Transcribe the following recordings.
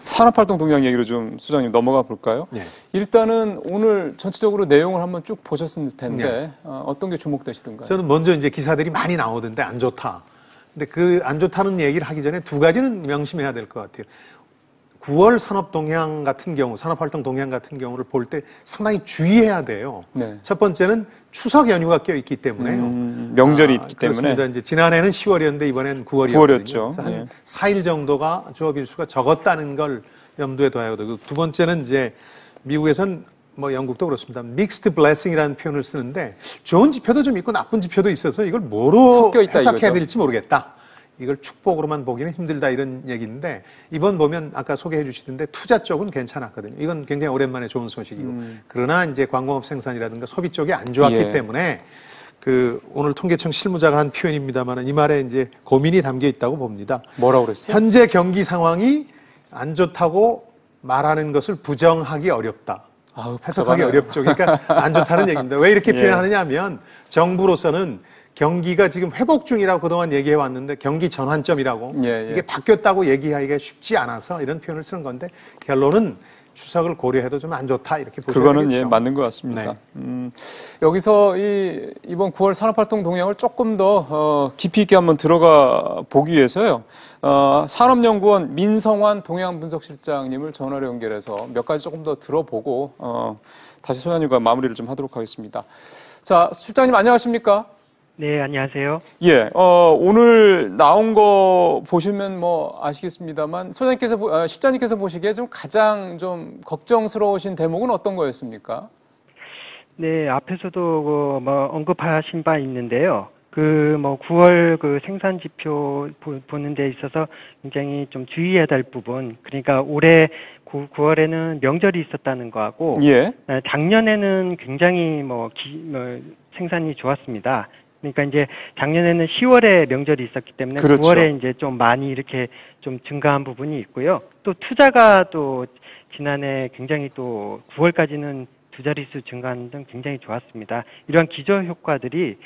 산업활동 동향 얘기로 좀 수장님 넘어가 볼까요? 네. 일단은 오늘 전체적으로 내용을 한번 쭉 보셨을 텐데 네. 어떤 게 주목되시던가요? 저는 먼저 이제 기사들이 많이 나오던데 안 좋다. 근데 그 안 좋다는 얘기를 하기 전에 두 가지는 명심해야 될 것 같아요. 9월 산업 동향 같은 경우, 산업활동 동향 같은 경우를 볼 때 상당히 주의해야 돼요. 네. 첫 번째는 추석 연휴가 껴있기 때문에요. 명절이 있기 때문에. 그렇습니다. 이제 지난해는 10월이었는데 이번엔 9월이었거든요. 9월이었죠. 한 예. 4일 정도가 조업 일수가 적었다는 걸 염두에 둬야 되고, 두 번째는 이제 미국에선 뭐 영국도 그렇습니다. 믹스드 블레싱이라는 표현을 쓰는데 좋은 지표도 좀 있고 나쁜 지표도 있어서 이걸 뭐로 해석해야 될지 모르겠다. 이걸 축복으로만 보기는 힘들다 이런 얘기인데, 이번 보면 아까 소개해 주시던데 투자 쪽은 괜찮았거든요. 이건 굉장히 오랜만에 좋은 소식이고, 그러나 이제 광공업 생산이라든가 소비 쪽이 안 좋았기 예. 때문에 오늘 통계청 실무자가 한 표현입니다만 이 말에 이제 고민이 담겨 있다고 봅니다. 뭐라고 그랬어요? 현재 경기 상황이 안 좋다고 말하는 것을 부정하기 어렵다. 해석하기 어렵죠. 그러니까 안 좋다는 얘기입니다. 왜 이렇게 표현하느냐 하면 정부로서는 경기가 지금 회복 중이라고 그동안 얘기해 왔는데 경기 전환점이라고 이게 바뀌었다고 얘기하기가 쉽지 않아서 이런 표현을 쓰는 건데, 결론은 추석을 고려해도 좀 안 좋다 이렇게 보셔야 그거는 되겠죠. 맞는 것 같습니다. 네. 여기서 이번 9월 산업활동 동향을 조금 더 깊이 있게 한번 들어가 보기 위해서요. 산업연구원 민성환 동향분석실장님을 전화로 연결해서 몇 가지 조금 더 들어보고 다시 소장님과 마무리를 좀 하도록 하겠습니다. 자, 실장님 안녕하십니까? 네, 안녕하세요. 예, 오늘 나온 거 보시면 뭐 아시겠습니다만 실장님께서 보시기에 좀 가장 좀 걱정스러우신 대목은 어떤 거였습니까? 네, 앞에서도 언급하신 바 있는데요. 9월 생산 지표 보는 데 있어서 굉장히 좀 주의해야 될 부분. 그러니까 올해 9월에는 명절이 있었다는 거하고, 작년에는 굉장히 생산이 좋았습니다. 그러니까 이제 작년에는 10월에 명절이 있었기 때문에 그렇죠. 9월에 이제 좀 많이 이렇게 좀 증가한 부분이 있고요. 또 투자가 또 지난해 굉장히 또 9월까지는 두 자릿수 증가하는 등 굉장히 좋았습니다. 이러한 기저효과들이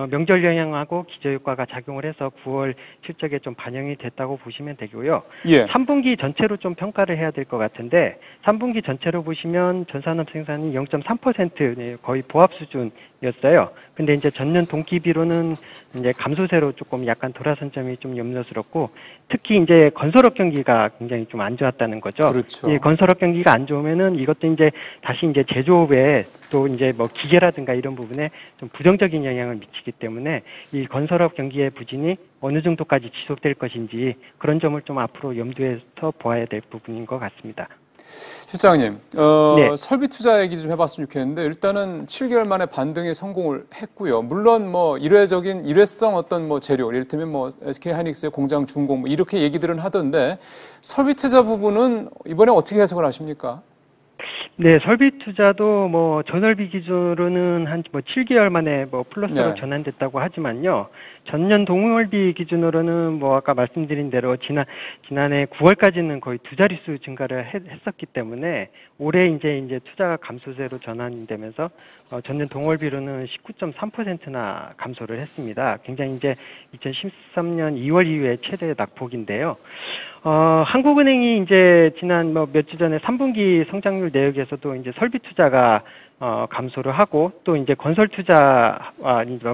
명절 영향하고 기저효과가 작용을 해서 9월 실적에 좀 반영이 됐다고 보시면 되고요. 3분기 전체로 좀 평가를 해야 될 것 같은데, 3분기 전체로 보시면 전산업 생산이 0.3% 거의 보합 수준이었어요. 근데 이제 전년 동기비로는 이제 감소세로 조금 약간 돌아선 점이 좀 염려스럽고, 특히 이제 건설업 경기가 굉장히 좀 안 좋았다는 거죠. 그렇죠. 이 건설업 경기가 안 좋으면은 이것도 이제 다시 이제 제조업에 또 이제 기계라든가 이런 부분에 좀 부정적인 영향을 미치기 때문에 이 건설업 경기의 부진이 어느 정도까지 지속될 것인지 그런 점을 좀 앞으로 염두에서 보아야 될 부분인 것 같습니다. 실장님, 설비 투자 얘기 좀 해봤으면 좋겠는데, 일단은 7개월 만에 반등에 성공을 했고요. 물론 일회성 어떤 재료, 이를테면 SK 하이닉스의 공장 준공 이렇게 얘기들은 하던데, 설비 투자 부분은 이번에 어떻게 해석을 하십니까? 네, 설비 투자도 전월비 기준으로는 한 7개월 만에 플러스로 전환됐다고 하지만요. 전년 동월비 기준으로는 아까 말씀드린 대로 지난해 9월까지는 거의 두 자릿수 증가를 했었기 때문에 올해 이제 투자가 감소세로 전환되면서 전년 동월비로는 19.3%나 감소를 했습니다. 굉장히 이제 2013년 2월 이후에 최대 낙폭인데요. 한국은행이 이제 지난 몇 주 전에 3분기 성장률 내역에서도 이제 설비 투자가 감소를 하고, 또 이제 건설 투자와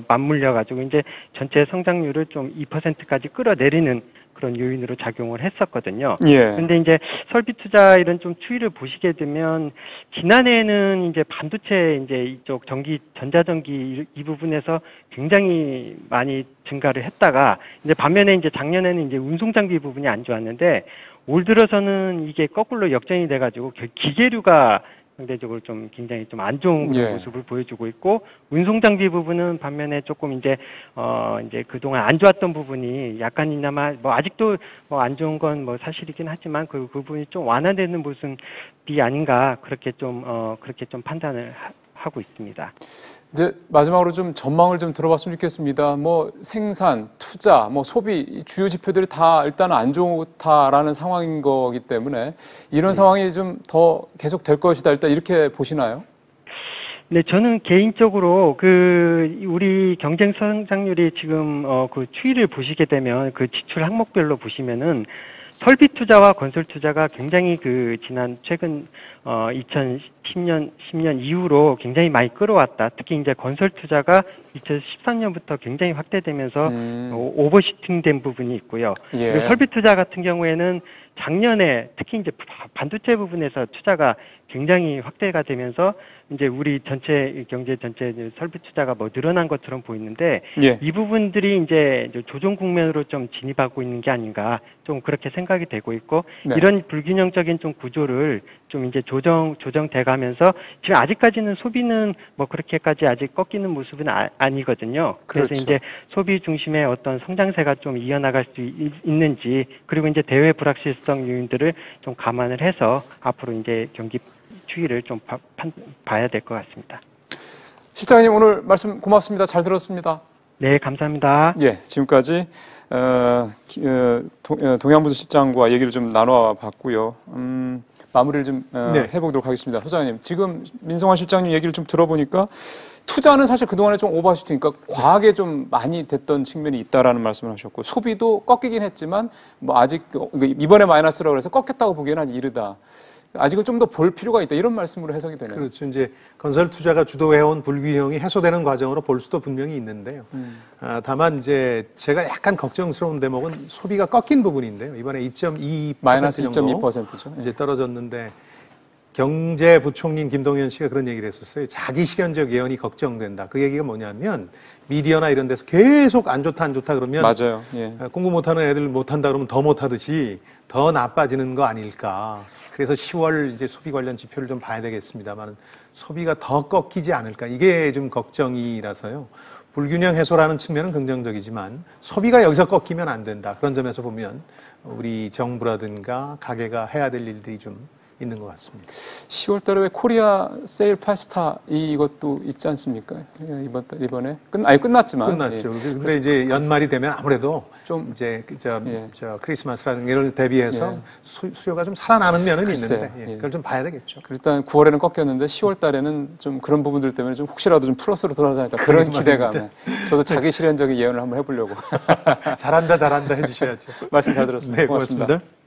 맞물려 가지고 이제 전체 성장률을 좀 2%까지 끌어내리는 그런 요인으로 작용을 했었거든요. 근데 이제 설비 투자 이런 좀 추이를 보시게 되면, 지난해에는 이제 반도체 이제 이쪽 전자전기 이 부분에서 굉장히 많이 증가를 했다가, 이제 반면에 이제 작년에는 이제 운송장비 부분이 안 좋았는데, 올 들어서는 이게 거꾸로 역전이 돼가지고 기계류가 상대적으로 좀 굉장히 좀 안 좋은 그런 모습을 보여주고 있고, 운송장비 부분은 반면에 조금 이제 그동안 안 좋았던 부분이 약간이나마 아직도 안 좋은 건 사실이긴 하지만 그 부분이 좀 완화되는 모습이 아닌가, 그렇게 좀 판단을 하고 있습니다. 이제 마지막으로 좀 전망을 좀 들어봤으면 좋겠습니다. 생산, 투자, 소비 주요 지표들이 다 일단 안 좋다라는 상황인 거기 때문에 이런 상황이 좀 더 계속 될 것이다, 일단 이렇게 보시나요? 네, 저는 개인적으로 우리 경쟁 성장률이 지금 그 추이를 보시게 되면 그 지출 항목별로 보시면은 설비 투자와 건설 투자가 굉장히 지난 최근 2010년 이후로 굉장히 많이 끌어왔다. 특히 이제 건설 투자가 2013년부터 굉장히 확대되면서 오버슈팅된 부분이 있고요. 예. 그리고 설비 투자 같은 경우에는 작년에 특히 이제 반도체 부분에서 투자가 굉장히 확대가 되면서 이제 우리 전체 경제 전체 설비 투자가 뭐 늘어난 것처럼 보이는데 예. 이 부분들이 이제 조정 국면으로 좀 진입하고 있는 게 아닌가 좀 그렇게 생각이 되고 있고 네. 이런 불균형적인 좀 구조를 좀 이제 조정돼 가면서 지금 아직까지는 소비는 뭐 그렇게까지 아직 꺾이는 모습은 아니거든요. 그래서 그렇죠. 이제 소비 중심의 어떤 성장세가 좀 이어나갈 수 있는지 그리고 이제 대외 불확실성 요인들을 좀 감안을 해서 앞으로 이제 경기 추이를 좀 봐야 될 것 같습니다. 실장님 오늘 말씀 고맙습니다. 잘 들었습니다. 네, 감사합니다. 예, 지금까지 동양부서 실장과 얘기를 좀 나눠봤고요. 마무리를 좀 네. 해보도록 하겠습니다. 소장님, 지금 민성환 실장님 얘기를 좀 들어보니까 투자는 사실 그동안에 좀 오버슈팅, 그러니까 과하게 좀 많이 됐던 측면이 있다라는 말씀을 하셨고 소비도 꺾이긴 했지만 뭐 아직 이번에 마이너스라고 해서 꺾였다고 보기에는 아직 이르다. 아직은 좀 더 볼 필요가 있다. 이런 말씀으로 해석이 되네요. 그렇죠. 이제 건설 투자가 주도해온 불균형이 해소되는 과정으로 볼 수도 분명히 있는데요. 다만 이제 제가 약간 걱정스러운 대목은 소비가 꺾인 부분인데요. 이번에 2.2% 마이너스 정도 2.2%죠. 이제 떨어졌는데 경제부총리인 김동연 씨가 그런 얘기를 했었어요. 자기 실현적 예언이 걱정된다. 그 얘기가 뭐냐면 미디어나 이런 데서 계속 안 좋다 그러면 맞아요. 예. 공부 못하는 애들 못한다 그러면 더 못하듯이 더 나빠지는 거 아닐까. 그래서 10월 이제 소비 관련 지표를 좀 봐야 되겠습니다만 소비가 더 꺾이지 않을까. 이게 좀 걱정이라서요. 불균형 해소라는 측면은 긍정적이지만 소비가 여기서 꺾이면 안 된다. 그런 점에서 보면 우리 정부라든가 가게가 해야 될 일들이 좀 있는 것 같습니다. 10월 달에 왜 코리아 세일 파스타 이것도 있지 않습니까? 이번에 끝났지만 끝났죠. 예. 근데 이제 연말이 되면 아무래도 좀 좀 이제 예. 크리스마스라든가 이런 대비해서 예. 수요가 좀 살아나는 면은 글쎄요. 있는데 예. 그걸 좀 봐야 되겠죠. 일단 9월에는 꺾였는데 10월 달에는 좀 그런 부분들 때문에 좀 혹시라도 좀 플러스로 돌아가지 않을까 그런 기대감에 저도 자기 실현적인 예언을 한번 해보려고 잘한다 해주셔야죠. 말씀 잘 들었습니다. 네, 고맙습니다. 고맙습니다.